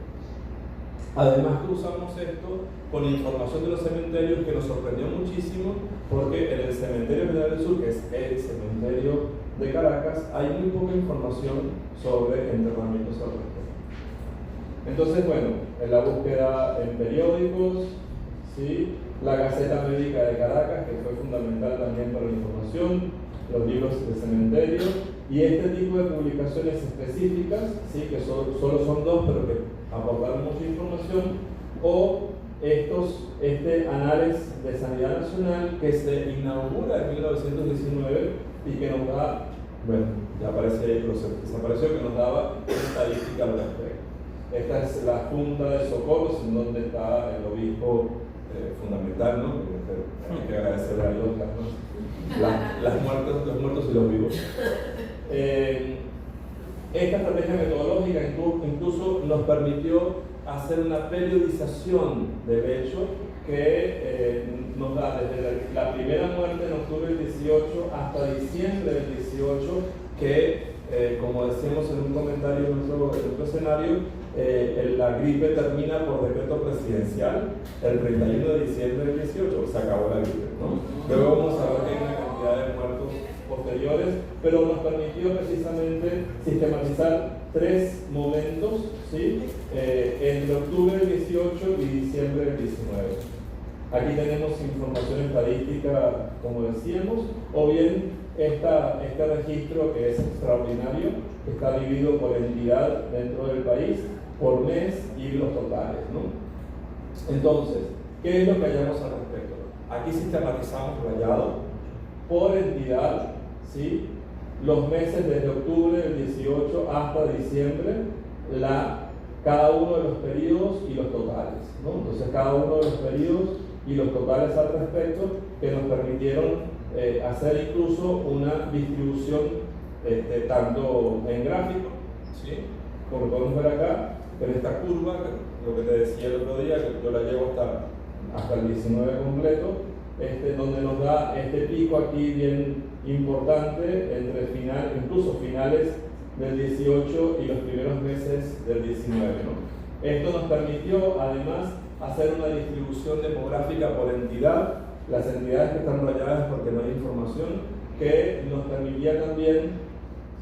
Además cruzamos esto con información de los cementerios que nos sorprendió muchísimo, porque en el Cementerio General del Sur, que es el cementerio de Caracas, hay muy poca información sobre enterramientos al respecto. Entonces, bueno, en la búsqueda en periódicos, ¿sí? La Gaceta Médica de Caracas, que fue fundamental también para la información, los libros de cementerio, y este tipo de publicaciones específicas, ¿sí? Que solo son dos, pero que aportaron mucha información, o este Anales de Sanidad Nacional que se inaugura en 1919 y que nos da, bueno, ya aparece ahí, pero desapareció, que nos daba estadística al respecto. Esta es la Junta de Socorros, en donde está el obispo fundamental, ¿no? Hay que agradecerle a Dios los muertos y los vivos. Esta estrategia metodológica incluso nos permitió hacer una periodización del hecho que nos da desde la primera muerte en octubre del 18 hasta diciembre del 18, que como decíamos en un comentario en otro escenario, la gripe termina por decreto presidencial el 31 de diciembre del 18, se acabó la gripe, ¿no? Luego vamos a ver que hay una cantidad de muertos posteriores, pero nos permitió precisamente sistematizar tres momentos, ¿sí? Entre octubre del 18 y diciembre del 19. Aquí tenemos información estadística, como decíamos, o bien este registro que es extraordinario, que está dividido por entidad dentro del país, por mes y los totales, ¿no? Entonces, ¿qué es lo que hallamos al respecto? Aquí sistematizamos rayado por entidad, ¿sí? Los meses desde octubre del 18 hasta diciembre, cada uno de los periodos y los totales, ¿no? Entonces, cada uno de los periodos y los totales al respecto, que nos permitieron hacer incluso una distribución tanto en gráfico, ¿sí? Como podemos ver acá, en esta curva, lo que te decía el otro día, que yo la llevo hasta el 19 completo, donde nos da este pico aquí bien importante entre incluso finales del 18 y los primeros meses del 19, ¿no? Esto nos permitió además hacer una distribución demográfica por entidad, las entidades que están rayadas porque no hay información, que nos permitía también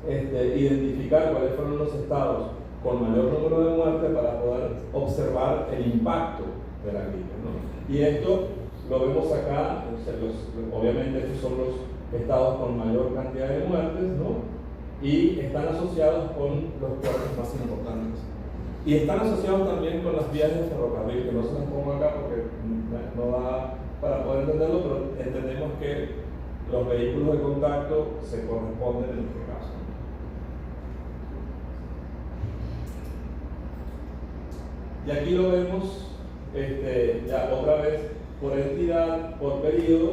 identificar cuáles fueron los estados con mayor número de muertes para poder observar el impacto de la gripe, ¿no? Y esto lo vemos acá, obviamente estos son los estados con mayor cantidad de muertes, ¿no? Y están asociados con los puertos más importantes. Y están asociados también con las vías de ferrocarril, que no se las pongo acá porque no da para poder entenderlo, pero entendemos que los vehículos de contacto se corresponden en este caso. Y aquí lo vemos ya otra vez por entidad, por periodo,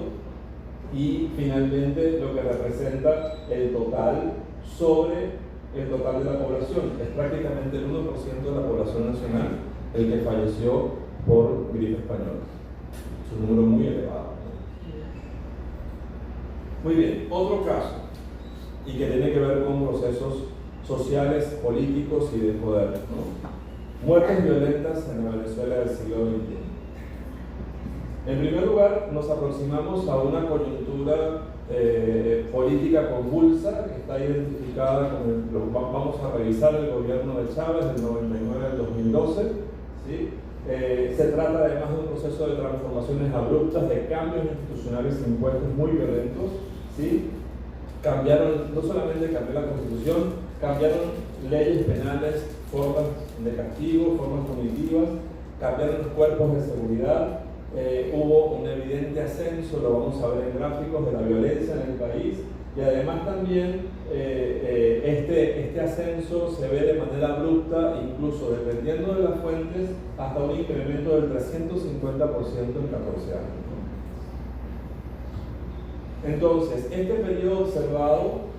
y finalmente lo que representa el total sobre el total de la población. Es prácticamente el 1% de la población nacional el que falleció por gripe española. Es un número muy elevado. Muy bien, otro caso, y que tiene que ver con procesos sociales, políticos y de poder, ¿no? Muertes violentas en la Venezuela del siglo XXI. En primer lugar, nos aproximamos a una coyuntura política convulsa que está identificada con vamos a revisar el gobierno de Chávez del 99 al 2012, ¿sí? Se trata además de un proceso de transformaciones abruptas, de cambios institucionales impuestos muy violentos, ¿sí? Cambiaron, no solamente cambió la Constitución, cambiaron leyes penales, formas de castigo, formas punitivas, cambiaron los cuerpos de seguridad. Hubo un evidente ascenso, lo vamos a ver en gráficos, de la violencia en el país, y además también este ascenso se ve de manera abrupta, incluso dependiendo de las fuentes, hasta un incremento del 350% en 14 años. Entonces, este periodo observado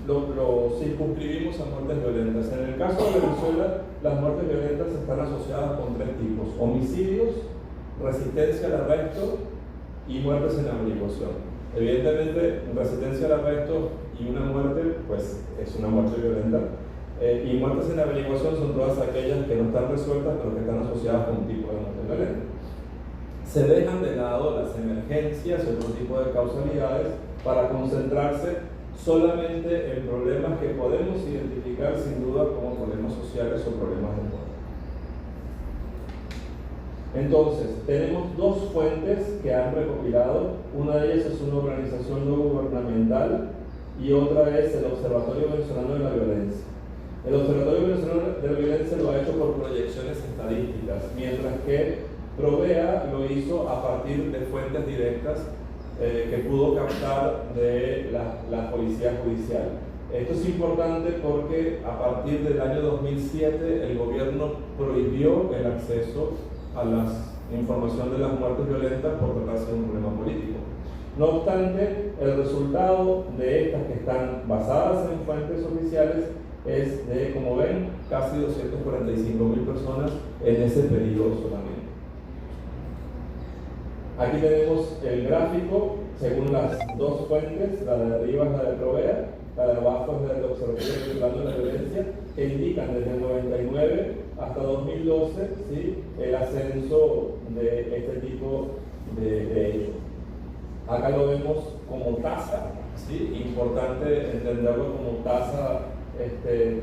lo circunscribimos a muertes violentas. En el caso de Venezuela, las muertes violentas están asociadas con 3 tipos: homicidios, resistencia al arresto y muertes en averiguación. Evidentemente, resistencia al arresto y una muerte, pues es una muerte violenta. Y muertes en averiguación son todas aquellas que no están resueltas, pero que están asociadas con un tipo de muerte violenta. Se dejan de lado las emergencias y otro tipo de causalidades para concentrarse solamente en problemas que podemos identificar sin duda como problemas sociales o problemas de poder. Entonces, tenemos 2 fuentes que han recopilado. Una de ellas es una organización no gubernamental y otra es el Observatorio Venezolano de la Violencia. El Observatorio Venezolano de la Violencia lo ha hecho por proyecciones estadísticas, mientras que Provea lo hizo a partir de fuentes directas que pudo captar de la Policía Judicial. Esto es importante porque a partir del año 2007 el gobierno prohibió el acceso a la información de las muertes violentas por tratarse de un problema político. No obstante, el resultado de estas, que están basadas en fuentes oficiales, es de, como ven, casi 245.000 personas en ese periodo solamente. Aquí tenemos el gráfico según las 2 fuentes, la de arriba es la de Provea, la de abajo es la del Observatorio Venezolano de la Violencia, que indican desde el 99 hasta 2012, ¿sí?, el ascenso de este tipo de hechos. Acá lo vemos como tasa, ¿sí? Importante entenderlo como tasa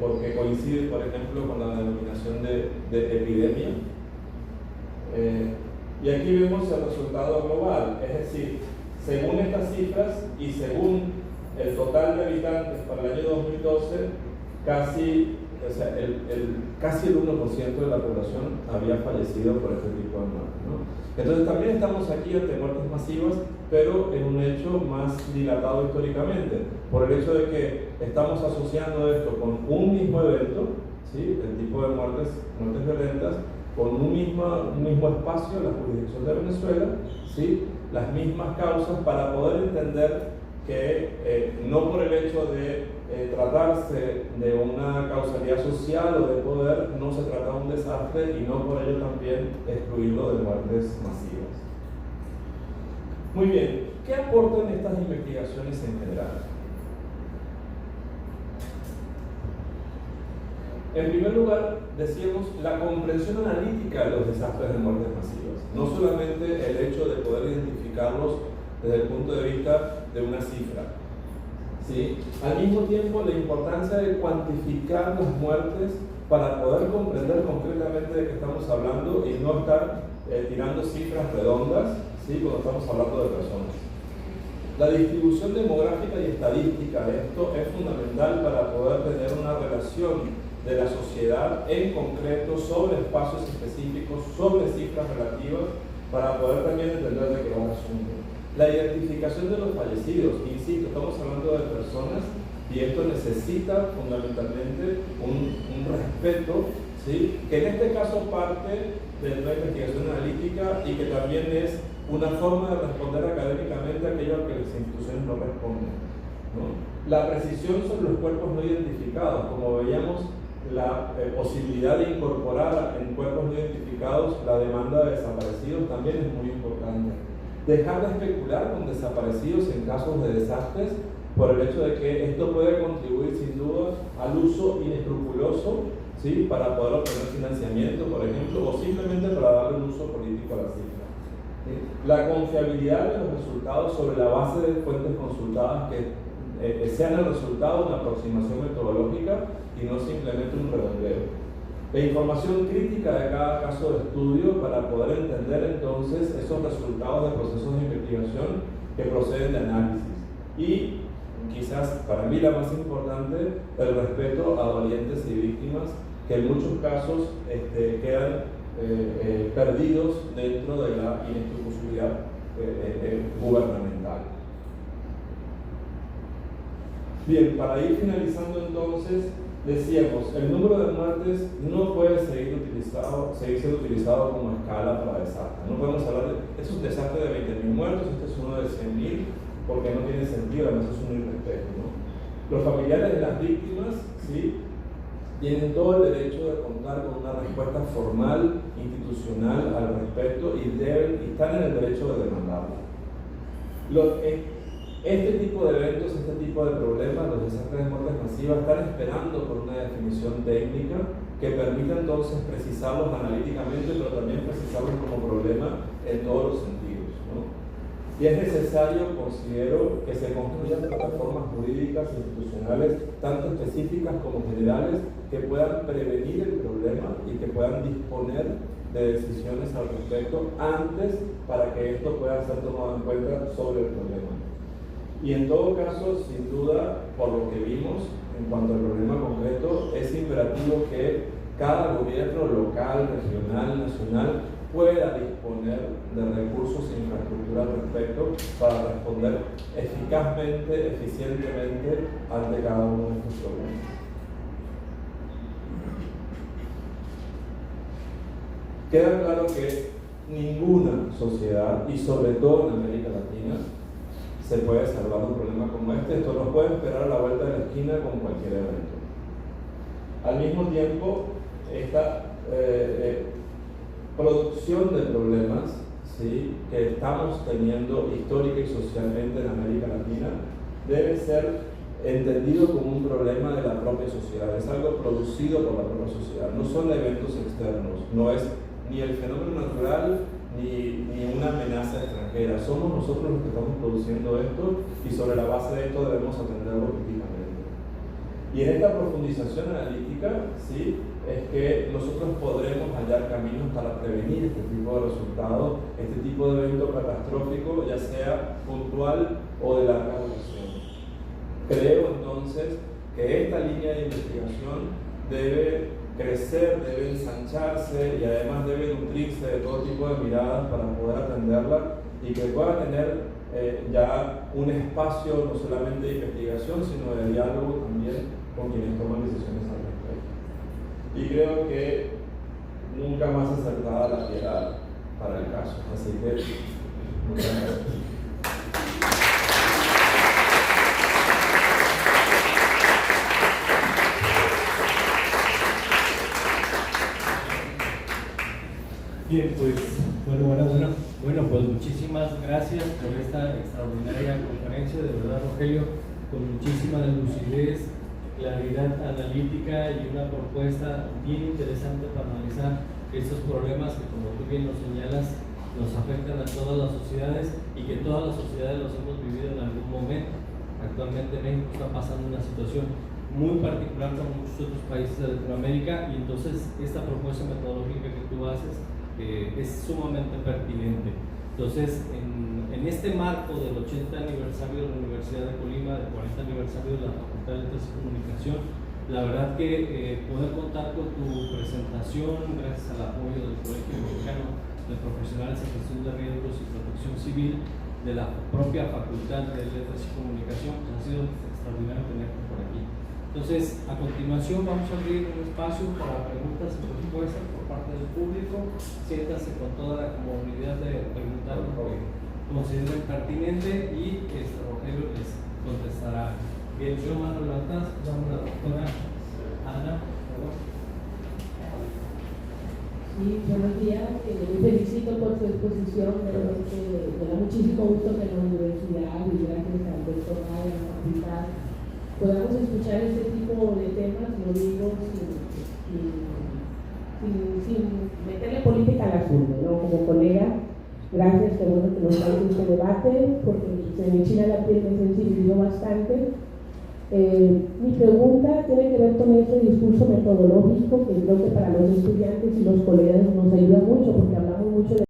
porque coincide, por ejemplo, con la denominación de epidemia. Y aquí vemos el resultado global, es decir, según estas cifras y según el total de habitantes para el año 2012, casi el 1% de la población había fallecido por este tipo de muertes, ¿no? Entonces también estamos aquí ante muertes masivas, pero en un hecho más dilatado históricamente, por el hecho de que estamos asociando esto con un mismo evento, ¿sí?, el tipo de muertes violentas, con un mismo espacio, la jurisdicción de Venezuela, ¿sí?, las mismas causas, para poder entender que no por el hecho de tratarse de una causalidad social o de poder, no se trata de un desastre, y no por ello también excluirlo de muertes masivas. Muy bien, ¿qué aportan estas investigaciones en general? En primer lugar, decíamos la comprensión analítica de los desastres de muertes masivas, no solamente el hecho de poder identificarlos desde el punto de vista de una cifra, ¿sí? Al mismo tiempo, la importancia de cuantificar las muertes para poder comprender concretamente de qué estamos hablando y no estar tirando cifras redondas, ¿sí?, cuando estamos hablando de personas. La distribución demográfica y estadística de esto es fundamental para poder tener una relación de la sociedad en concreto sobre espacios específicos, sobre cifras relativas, para poder también entender de qué va el asunto. La identificación de los fallecidos, insisto, estamos hablando de personas y esto necesita fundamentalmente un respeto, ¿sí? Que en este caso parte de una investigación analítica y que también es una forma de responder académicamente a aquello a que las instituciones no responden, ¿no? La precisión sobre los cuerpos no identificados, como veíamos, la posibilidad de incorporar en cuerpos no identificados la demanda de desaparecidos también es muy importante. Dejar de especular con desaparecidos en casos de desastres por el hecho de que esto puede contribuir sin duda al uso inescrupuloso, ¿sí? Para poder obtener financiamiento, por ejemplo, o simplemente para darle un uso político a la cifra. ¿Sí? La confiabilidad de los resultados sobre la base de fuentes consultadas que sean el resultado de una aproximación metodológica y no simplemente un redondeo. La información crítica de cada caso de estudio para poder entender entonces esos resultados de procesos de investigación que proceden de análisis. Y quizás para mí la más importante, el respeto a dolientes y víctimas que en muchos casos quedan perdidos dentro de la inescrupulosidad gubernamental. Bien, para ir finalizando entonces, decíamos, el número de muertes no puede seguir siendo utilizado como escala para desastres. No podemos hablar de, es un desastre de 20.000 muertos, este es uno de 100.000, porque no tiene sentido, además es un irrespeto, ¿no? Los familiares de las víctimas, ¿sí?, tienen todo el derecho de contar con una respuesta formal, institucional al respecto y están en el derecho de demandarla. Este tipo de eventos, este tipo de problemas, los desastres de muertes masivas, están esperando por una definición técnica que permita entonces precisarlos analíticamente, pero también precisarlos como problema en todos los sentidos, ¿no? Y es necesario, considero, que se construyan plataformas jurídicas e institucionales, tanto específicas como generales, que puedan prevenir el problema y que puedan disponer de decisiones al respecto antes para que esto pueda ser tomado en cuenta sobre el problema. Y en todo caso, sin duda, por lo que vimos en cuanto al problema concreto, es imperativo que cada gobierno local, regional, nacional pueda disponer de recursos e infraestructura al respecto para responder eficazmente, eficientemente ante cada uno de estos problemas. Queda claro que ninguna sociedad, y sobre todo en América Latina, se puede salvar de un problema como este. Esto no puede esperar a la vuelta de la esquina con cualquier evento. Al mismo tiempo, esta producción de problemas, ¿sí?, que estamos teniendo histórica y socialmente en América Latina debe ser entendido como un problema de la propia sociedad. Es algo producido por la propia sociedad. No son eventos externos, no es ni el fenómeno natural ni una amenaza extranjera. Somos nosotros los que estamos produciendo esto y sobre la base de esto debemos atenderlo críticamente. Y en esta profundización analítica, ¿sí?, es que nosotros podremos hallar caminos para prevenir este tipo de resultados, este tipo de evento catastrófico, ya sea puntual o de larga duración. Creo entonces que esta línea de investigación debe crecer, debe ensancharse y además debe nutrirse de todo tipo de miradas para poder atenderla y que pueda tener ya un espacio no solamente de investigación, sino de diálogo también con quienes toman decisiones al respecto. Y creo que nunca más acertada la piedad para el caso. Así que, muchas gracias. Bien, pues, bueno, pues muchísimas gracias por esta extraordinaria conferencia, de verdad, Rogelio, con muchísima lucidez, claridad analítica y una propuesta bien interesante para analizar estos problemas que, como tú bien nos señalas, nos afectan a todas las sociedades y que todas las sociedades los hemos vivido en algún momento. Actualmente México está pasando una situación muy particular con muchos otros países de Latinoamérica y entonces esta propuesta metodológica que tú haces es sumamente pertinente. Entonces, en este marco del 80 aniversario de la Universidad de Colima, del 40 aniversario de la Facultad de Letras y Comunicación, la verdad que poder contar con tu presentación, gracias al apoyo del Colegio Mexicano de Profesionales en Gestión de Riesgos y Protección Civil, de la propia Facultad de Letras y Comunicación, pues ha sido extraordinario tenerte por aquí. Entonces, a continuación vamos a abrir un espacio para preguntas y respuestas por parte del público. Siéntanse con toda la comodidad de preguntar lo que consideren pertinente y Rogelio les contestará. Bien, yo mano levantadas, vamos a la doctora Ana, por favor. Sí, buenos días. Me felicito por su exposición. Realmente me da muchísimo gusto que en la universidad y gracias al doctor Raya, a la facultad, podamos escuchar este tipo de temas, lo digo sin meterle política al asunto, ¿no? Como colega, gracias, qué bueno que nos traigan este debate, porque se me enchina la piel, me sensibilizó bastante. Mi pregunta tiene que ver con este discurso metodológico que creo que para los estudiantes y los colegas nos ayuda mucho, porque hablamos mucho de